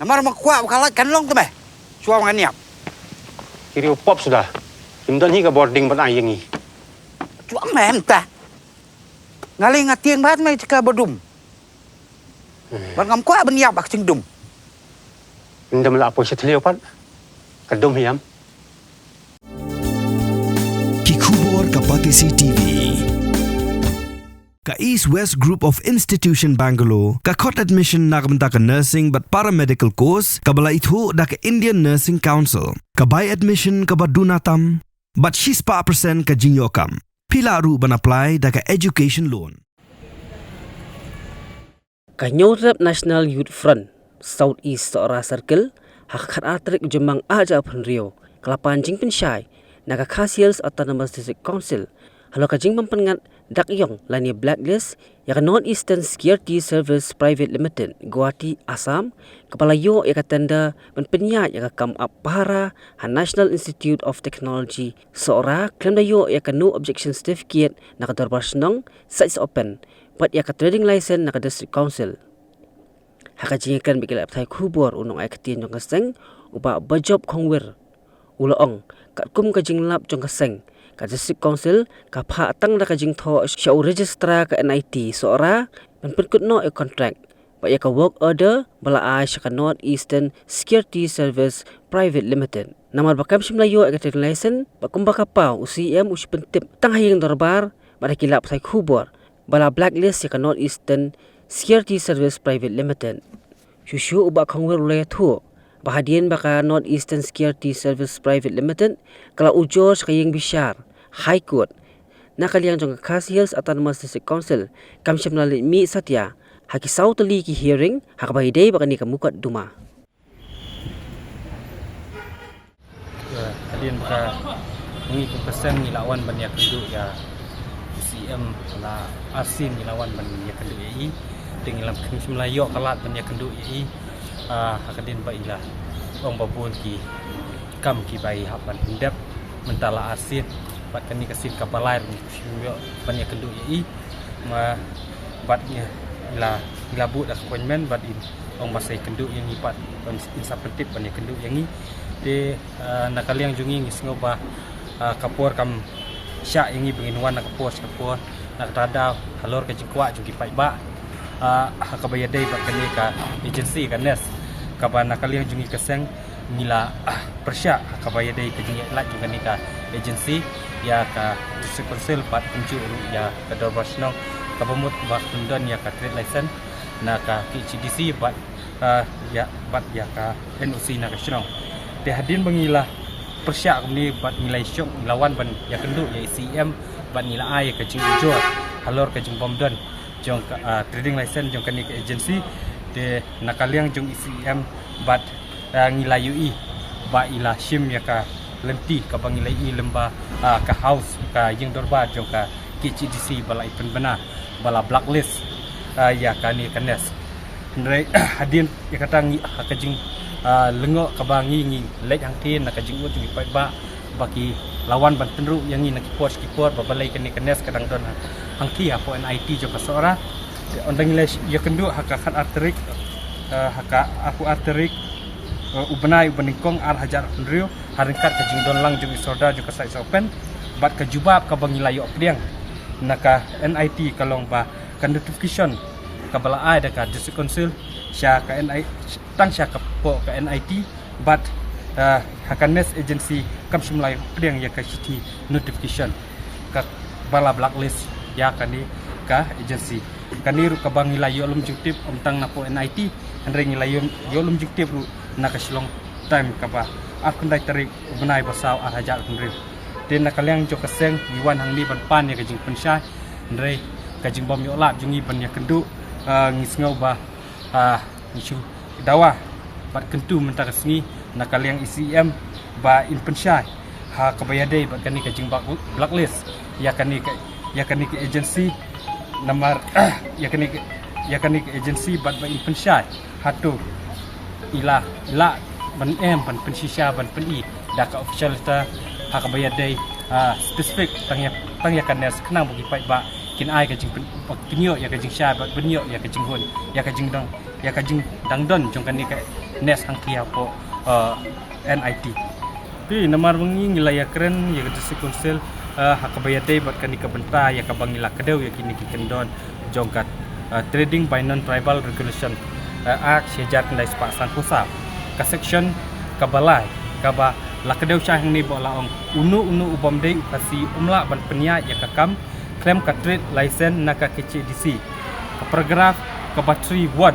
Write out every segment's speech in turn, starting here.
Namar makuat kalat kan long tu be. Suam kan niap. Kiri upop sudah. Himdan hi ka boarding ban ai yangi. Suam mem ta. Ngalai ngatiang bat mai cika bodum. Ban ngam kuat ban niap bak cingdum. Himdan la apo sethleo pat. Kadum hiam. Kikubor Kapatisi TV. Ka East West Group of Institution Bangalore, ka khot admission na kabanta ka nursing but paramedical course, ka bala ithu da ka Indian Nursing Council, ka buy admission ka badunatam, but she's pa percent ka jinyokam. Pila ru ban apply da ka education loan. Ka Nyorap National Youth Front, Southeast Sora Circle, hakat atrik jemang aja penrio, kelapan jing pensyai, naga Khasiels Autonomous District Council, halo ka jing pempengat dak yong lani blacklist ya ka North Eastern Security Service Private Limited Guwahati Assam kepala yo ya ka tenda penpenya ya ka kam apara ha National Institute of Technology Sora klaim da yo ya ka no objection certificate na ka darbar senong sites open but ya ka trading license na ka District Council ha ka jingikan bikil apthai khubor unong ay katin jong kaseng uba bajob khongwer ulaong ka kum ka jinglap jong kaseng ka District Council ka pha tang da ka jing tho show registra ka NIT Sora man penkut no e contract ba ya ka work order bala ai ka North Eastern Security Service Private Limited namar bakam simlayo e ka license ba kumba ka pa UCM us pentip tang hayeng darbar ba kilap sai khubor bala blacklist ya ka North Eastern Security Service Private Limited shushu uba khongwer le thu bahadian baka North Eastern Security Service Private Limited kala ujor sa kayeng bisyar High Court nakaliang jong Khasiels Autonomous District Council kamsyam na mi satya hakisaw tali ki hearing hakabahidey baka ni kamukat duma Hadian baka ngi kumpasan ni lawan ban ya kendu ya UCM la Arsin ni lawan ban ya kendu yi dengan lam kamsyam layo kalat ban ya kendu yi hakadin ba ila ong babun ki kam ki bai hapan hindap mentala Arsin bat kani kasin kapalair yo banyak kendu yi ma batnya ila bu dak appointment bat in ong masai kendu yang ipat insapentip banyak kendu yang ni de nakaliang jungi ngisngo ba kapor kam sya yang ni penginuan nak kapor nak tada halor ke jingkwa jungi pai ba hakabayadai bat kani ka agency ka nes ka ba nakaliang jungi keseng nila persya hakabayadai ke jungi lat jungi ka agency ya ka District Council pat kunju ya ka Dorbasno ka pemut ba kundan ya ka trade license na ka KCDC bat ya bat ya ka NOC na ka Shnong te hadin bangila persya ni bat nilai syok lawan ban ya kendu ya ICM bat nila ai ka jing jor halor ka jing bomdan jong trading license jong kani ka agency te nakaliang jong ICM bat ngilai UI ba ila shim ya ka lenti ka bangilai I lemba ka house ka yang dorba jong ka KCDC bala ipen bena bala blacklist ya kani kanes ndai hadin ya katangi ka jing lengo ka bangi ngi lek hang tin na ka jing ut ngi pai ba baki lawan ban tenru yang ngi na kipor ba balai kani kanes kadang don hang ti apo NIT jong ka sora ondang le ya kendu haka khat arterik haka aku arterik ubenai ubeningkong ar hajar pendrio haringkat ke jingdon lang jung isoda jung kasai open bat ke jubab ka bangilayo priang naka NIT kalong ba kan notification ka bala ai da ka District Council sya ka NIT tang sya ka po ka NIT bat hakanes agency kam sumlai priang ya ka city notification ka bala blacklist ya kani ka agency kaniru ka bangilayo lum jungtip tang na po NIT andreng ilayo yolum jungtip ru nakaslong time kaba akun dai tarik benai basau hajar kunri tin nakaliang jo kaseng iwan hang ni ban pan ya kajing pensai ndrei kajing bom yo lap jungi ban ya kendu ngisngau ba isu dawa bat kentu mentak sengi nakaliang ICM ba in pensai ha kabayadai bat kani kajing blacklist ya kani ke agency namar ya kani ke agency bat ba in pensai hatu ila ban ban pensisya ban peni da ka official ta hakabayadai specific tangya kanes kenang bagi pai ba kin ai ka jing penyo ya ka jing sya ba benyo ya ka jing hun ya ka jing dong ya kajing dangdon jong kani ka nes hang kia po NIT pi namar wengi ngilaya keren ya ke konsel hakabayate bat kani ka benta ya ka bangila kedeu ya kini ki kendon jong kat trading by non tribal regulation act sejar kendai sepak san pusat ka section ka balai ka ba la kedeu syah ni bo la ong unu ubom dei upasi umla ban penia ya ka kam claim ka trade license naka KCDC ka paragraph ka battery 1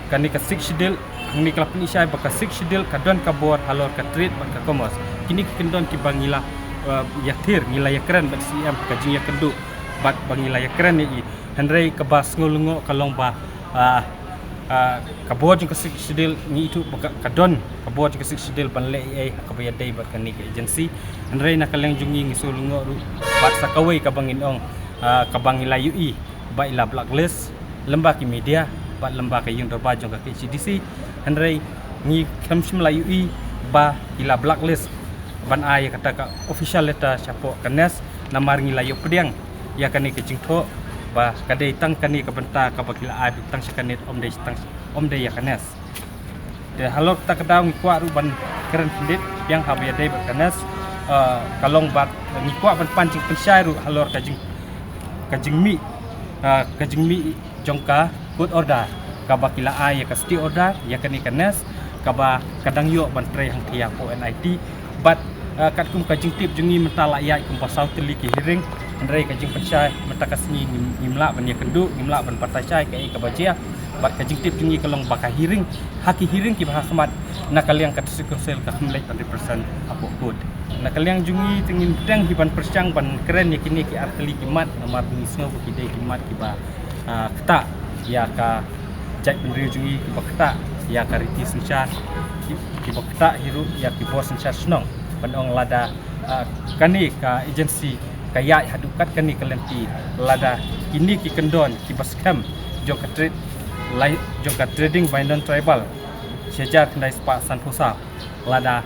kani ka 6 schedule ni kelap ni syai baka 6 schedule ka don ka bor halor ka trade ban ka commerce kini ki kendon ki bangila yatir ngilaya keren bat CM ka jing ya kendu bat bangilaya keren ni Henry ke bas ngulungo kalong ba kabor jing kesik sidil ni itu kadon kabor jing kesik sidil ban le ka bayadai bat kan ni ke agency Henry nak kaleng jungi ngisulungo bat sakawai ka bangin ong ka bangila UI ba ila blacklist lembah ki media bat lembah ka yung doba jong ka KCDC Henry ni kamsim la UI ba ila blacklist ban ai kata ka official letter chapo kanes namar ngilayo pediang ya kan ni ke jingtho ba kadai tang kani ka benta ka bakila ai tang sakanit om de ya kanes de halok ta ka daw ngikwa ruban keren pendit yang habiyade ba kanes kalong bat ngikwa ban pancing pensyai ru halor kajing mi jongka good order ka bakila ai ya ka sti order ya kani kanes ka ba kadang yo ban tre hang tia po NIT bat kat kum kajing tip jungi mentala ya kum pasau teli ki hiring Andrei kajing pensai mentakasni ngimla ban ya kendu ngimla ban partai cai kai ka bajia bat kajing tip jungi kalong baka hiring haki hiring ki bahas mat nakaliang kat sikonsel ka humlek 100% apo kod nakaliang jungi tingin pedang hiban persyang ban keren ya kini ki arteli kimat namar ni snow ki dei kimat ki ba keta ya ka jai penriu jungi ki ba keta ya ka riti sencha ki ba keta hiru ya ki bos sencha snong banong lada kani ka agency kaya hadukat kani kalenti lada kini ki kendon ki bascam jong ka trade jong ka trading by non tribal sejar kendai spa san pusa lada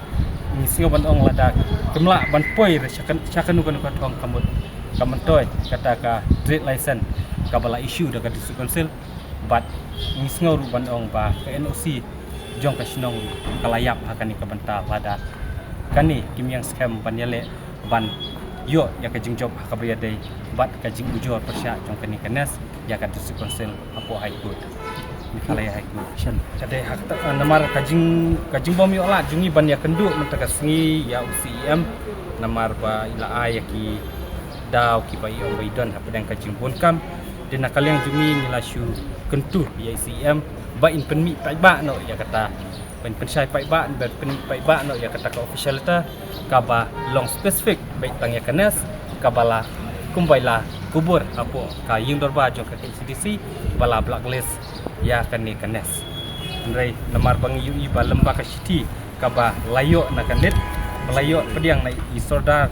ngisio banong lada kemla ban poi syakan kan ka thong kamut kamentoi kata ka trade license ka bala issue daga district council but ngisngau ru banong ba ka NOC jong ka snong kalayap hakani ka benta lada kani kimiang scam banyale ban yo ya kajing job hakabayadai bat kajing ujur persya jong kani kanes ya ka district council apo high court mikalaya high court kadai hak namar kajing bom yo la jungi ban ya kendu mentakasngi ya UCM namar ba ila ay ki daw ki ba yo baidon hapadang kajing bonkam din nakaliang jungi nilasyu kentu ya UCM ba in penmi ba no ya kata pensai pai ba no ya kata ka official ta ka ba long specific baik tang ya kanes ka bala kumbaila kubur apo ka yung dorba jo ka KCDC bala blacklist ya kani kanes ndrai namar bang UI ba lembah ka city ka ba layo na kanit layo pediang na isorda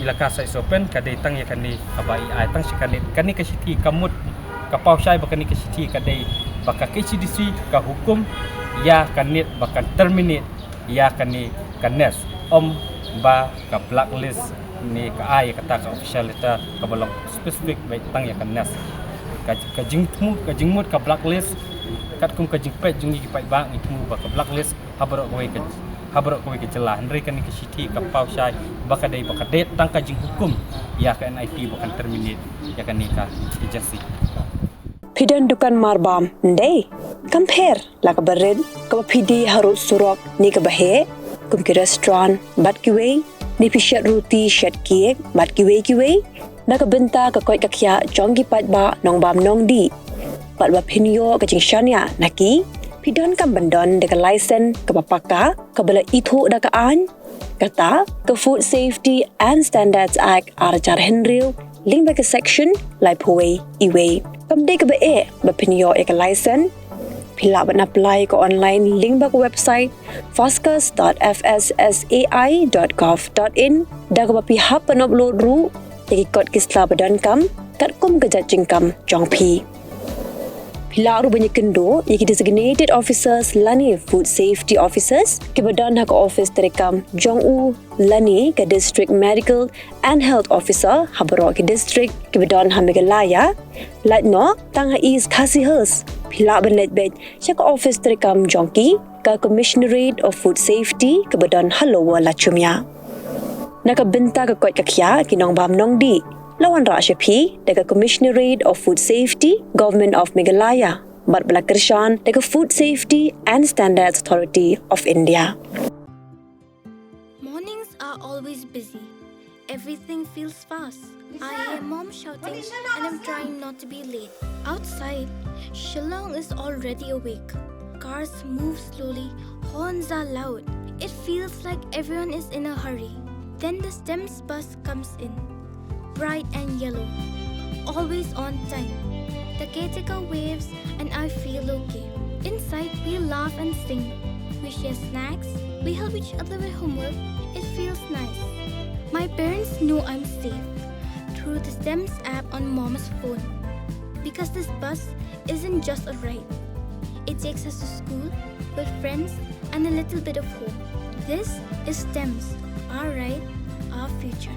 ilaka sai sopen ka dei tang ya kani ka ba ai tang sikanit kani ka city kamut ka pau sai ba kani ka city ka dei baka KCDC ka hukum ya kanit baka terminate ya kani kanes om ba ka blacklist ni ka ai kata ka official letter ka balok specific baik tang ya kanes ka jingmut ka blacklist kat kum ka jingpet jungi ki pai bang itu ba ka blacklist habarok kowe ke celah ndrei kan ki city ka pau sai baka dei baka det tang ka jing hukum ya ka NIT bukan terminate ya kan ni ka agency Pidan dukan marbam ndai compare la ka bered ka pidi harut surok ni ka bahe kum ki restaurant bat ki wei ni pishat roti shat kiek bat ki wei na ka benta ka koi ka khia jong ki pat ba nong bam nong di bat ba pinyo ka jing shania naki pidan kam bandon de ka license ka papaka ka bala ithu da ka an kata ka Food Safety and Standards Act arjar henriu link ba ka section lai phoi iwei kamde ka ba bapinyo ek license pila ban apply ko online link ba ko website foscas.fssai.gov.in da ka pihak pan upload ru tegi kod kisla badan kam kat kum ka jajing kam jong pi Pilaru banyak kendo, yaki designated officers lani food safety officers, ke badan hak office terekam Jong-u lani ke district medical and health officer, habaro ke district ke badan Megalaya, like no, tang is kasihers, pilak ben letbed, siya ke office terekam Jongki, ke commissionerate of food safety ke badan Halowa Lachumya. Nakabenta ke kot kakya kinong bam nong di. Lawan Rashapi, dekat Commissionerate of Food Safety, Government of Meghalaya, Bat Balakirshan, dekat Food Safety and Standards Authority of India. Mornings are always busy. Everything feels fast. I hear mom shouting and I'm trying not to be late. Outside, Shillong is already awake. Cars move slowly, horns are loud. It feels like everyone is in a hurry. Then the STEMS bus comes in. Bright and yellow, always on time. The caretaker waves and I feel okay. Inside we laugh and sing. We share snacks, we help each other with homework. It feels nice. My parents know I'm safe through the STEMS app on mom's phone. Because this bus isn't just a ride. It takes us to school with friends and a little bit of hope. This is STEMS, our ride, our future.